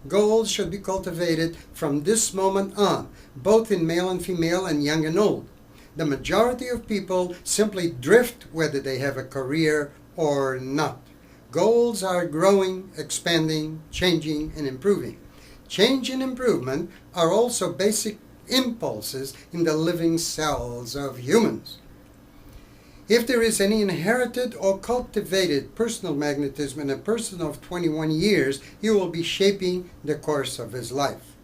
Goals should be cultivated from this moment on, both in male and female and young and old. The majority of people simply drift whether they have a career or not. Goals are growing, expanding, changing, and improving. Change and improvement are also basic impulses in the living cells of humans. If there is any inherited or cultivated personal magnetism in a person of 21 years, he will be shaping the course of his life.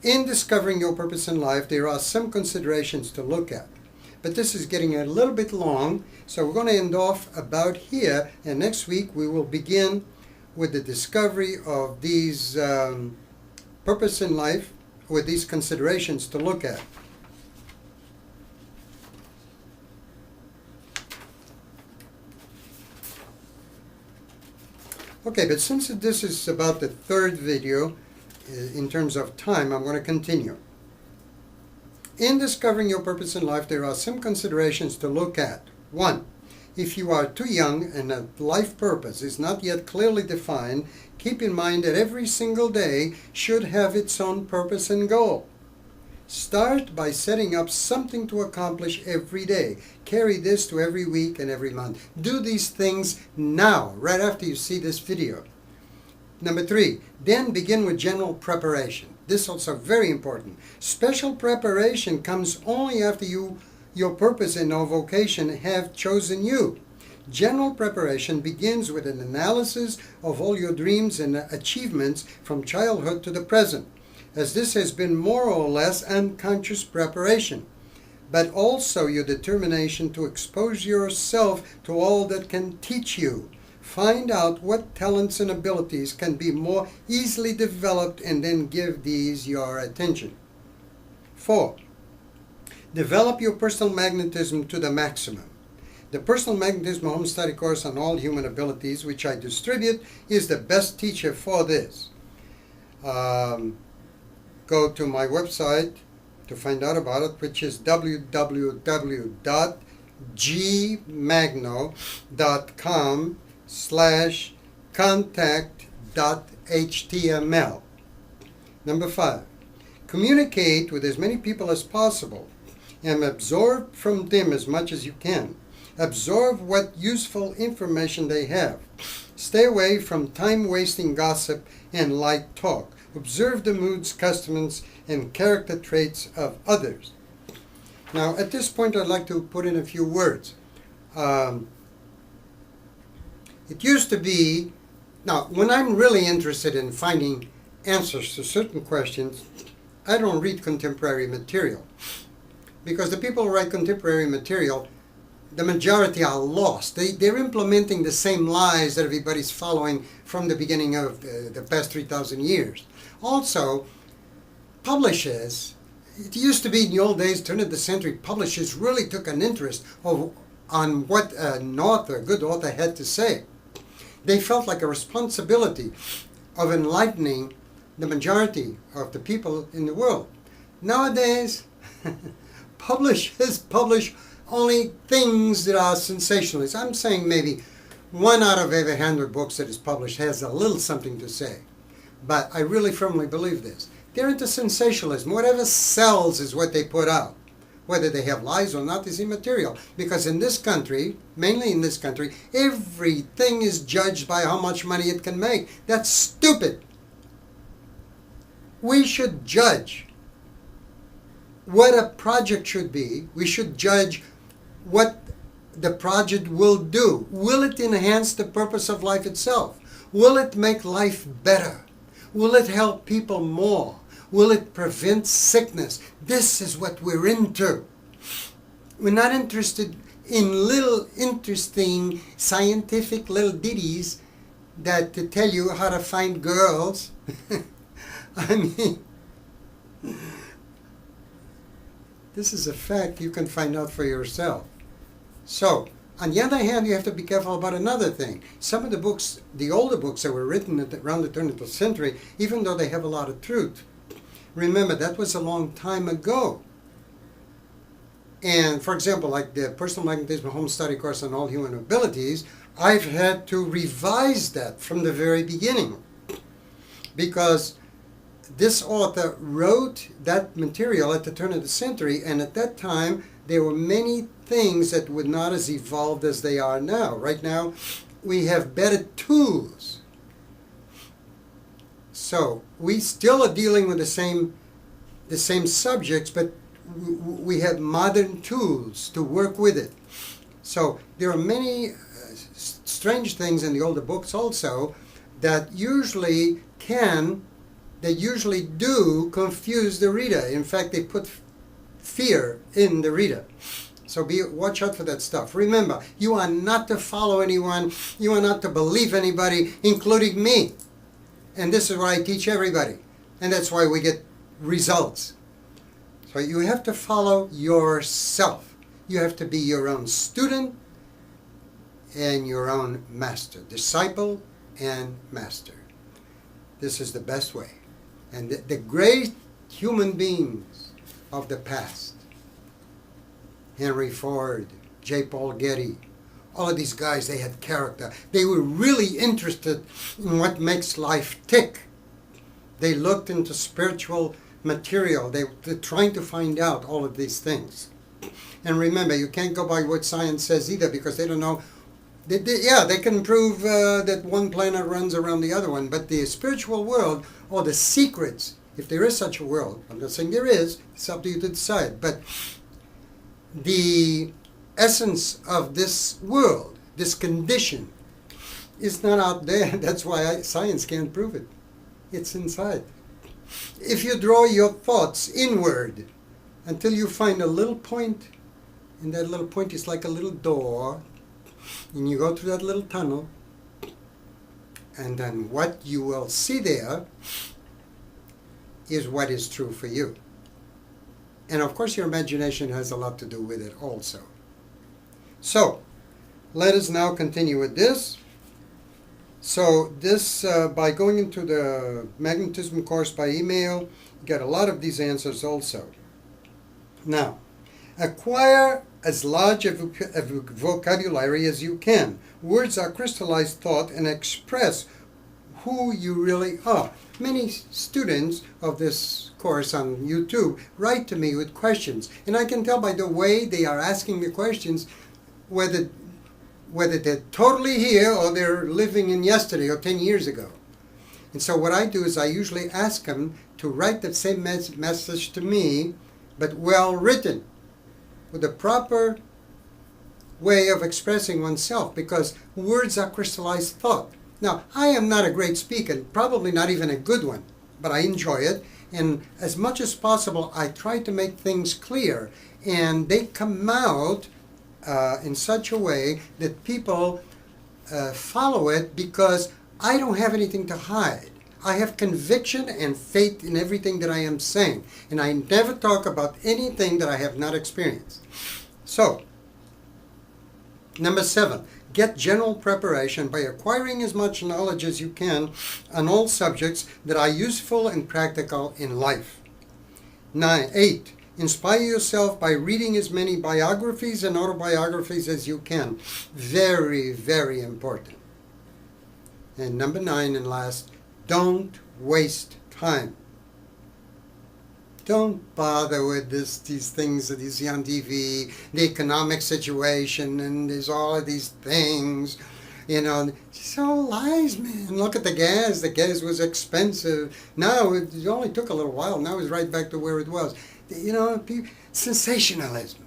In discovering your purpose in life, there are some considerations to look at. But this is getting a little bit long, so we're going to end off about here, and next week we will begin with the discovery of these purpose in life, with these considerations to look at. Okay, but since this is about the third video, in terms of time, I'm going to continue. In discovering your purpose in life, there are some considerations to look at. 1. If you are too young and a life purpose is not yet clearly defined, keep in mind that every single day should have its own purpose and goal. Start by setting up something to accomplish every day. Carry this to every week and every month. Do these things now, right after you see this video. Number 3, then begin with general preparation. This is also very important. Special preparation comes only after your purpose and your vocation have chosen you. General preparation begins with an analysis of all your dreams and achievements from childhood to the present, as this has been more or less unconscious preparation, but also your determination to expose yourself to all that can teach you. Find out what talents and abilities can be more easily developed and then give these your attention. 4. Develop your personal magnetism to the maximum. The Personal Magnetism Home Study Course on All Human Abilities, which I distribute, is the best teacher for this. Go to my website to find out about it, which is www.gmagno.com/contact.html. Number 5. Communicate with as many people as possible and absorb from them as much as you can. Absorb what useful information they have. Stay away from time-wasting gossip and light talk. Observe the moods, customs, and character traits of others. Now, at this point, I'd like to put in a few words. It used to be, now, when I'm really interested in finding answers to certain questions, I don't read contemporary material. Because the people who write contemporary material, the majority are lost. They're implementing the same lies that everybody's following from the beginning of the past 3,000 years. Also, publishers, it used to be in the old days, turn of the century, publishers really took an interest on what an author, a good author, had to say. They felt like a responsibility of enlightening the majority of the people in the world. Nowadays, publishers publish only things that are sensationalist. I'm saying maybe 1 out of every 100 books that is published has a little something to say. But I really firmly believe this. They're into sensationalism. Whatever sells is what they put out. Whether they have lies or not is immaterial. Because in this country, mainly in this country, everything is judged by how much money it can make. That's stupid. We should judge what a project should be. We should judge what the project will do. Will it enhance the purpose of life itself? Will it make life better? Will it help people more? Will it prevent sickness? This is what we're into. We're not interested in little interesting scientific little ditties that to tell you how to find girls. I mean, this is a fact you can find out for yourself. So, on the other hand, you have to be careful about another thing. Some of the books, the older books that were written around the turn of the century, even though they have a lot of truth, remember, that was a long time ago. And, for example, like the Personal Magnetism Home Study Course on All Human Abilities, I've had to revise that from the very beginning. because this author wrote that material at the turn of the century, and at that time there were many things that were not as evolved as they are now. Right now we have better tools. So we still are dealing with the same subjects, but we have modern tools to work with it. So there are many strange things in the older books also that usually do confuse the reader. In fact, they put fear in the reader. So watch out for that stuff. Remember, you are not to follow anyone. You are not to believe anybody, including me. And this is what I teach everybody. And that's why we get results. So you have to follow yourself. You have to be your own student and your own master. Disciple and master. This is the best way. And the great human beings of the past, Henry Ford, J. Paul Getty, all of these guys, they had character. They were really interested in what makes life tick. They looked into spiritual material. They're trying to find out all of these things. And remember, you can't go by what science says either, because they don't know. They can prove that one planet runs around the other one, but the spiritual world, or the secrets, if there is such a world, I'm not saying there is, it's up to you to decide, but the essence of this world, this condition, is not out there. That's why science can't prove it. It's inside. If you draw your thoughts inward until you find a little point, and that little point is like a little door, and you go through that little tunnel, and then what you will see there is what is true for you. And of course your imagination has a lot to do with it also. So, let us now continue with this. So this, by going into the magnetism course by email, you get a lot of these answers also. Now, acquire as large a vocabulary as you can. Words are crystallized thought and express who you really are. Many students of this course on YouTube write to me with questions, and I can tell by the way they are asking the questions whether they're totally here or they're living in yesterday or 10 years ago. And so what I do is I usually ask them to write the same message to me, but well written, with a proper way of expressing oneself, because words are crystallized thought. Now, I am not a great speaker, probably not even a good one, but I enjoy it, and as much as possible I try to make things clear, and they come out in such a way that people follow it, because I don't have anything to hide. I have conviction and faith in everything that I am saying, and I never talk about anything that I have not experienced. So, number 7, get general preparation by acquiring as much knowledge as you can on all subjects that are useful and practical in life. 8, inspire yourself by reading as many biographies and autobiographies as you can. Very, very important. And number 9 and last, don't waste time. Don't bother with these things that you see on TV, the economic situation, and there's all of these things. You know, it's all lies, man. Look at the gas. The gas was expensive. Now, it only took a little while. Now it's right back to where it was. You know, sensationalism.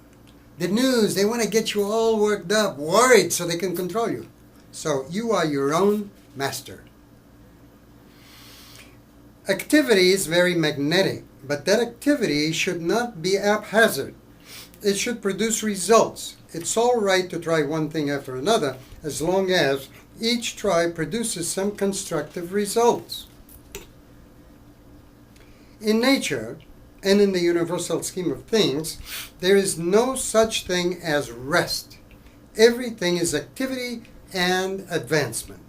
The news, they want to get you all worked up, worried, so they can control you. So you are your own master. Activity is very magnetic, but that activity should not be haphazard. It should produce results. It's all right to try one thing after another, as long as each try produces some constructive results. In nature, and in the universal scheme of things, there is no such thing as rest. Everything is activity and advancement.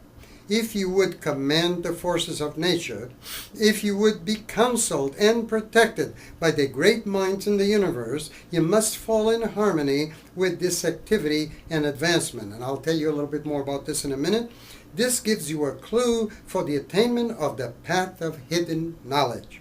if you would command the forces of nature, if you would be counseled and protected by the great minds in the universe, you must fall in harmony with this activity and advancement. And I'll tell you a little bit more about this in a minute. This gives you a clue for the attainment of the path of hidden knowledge.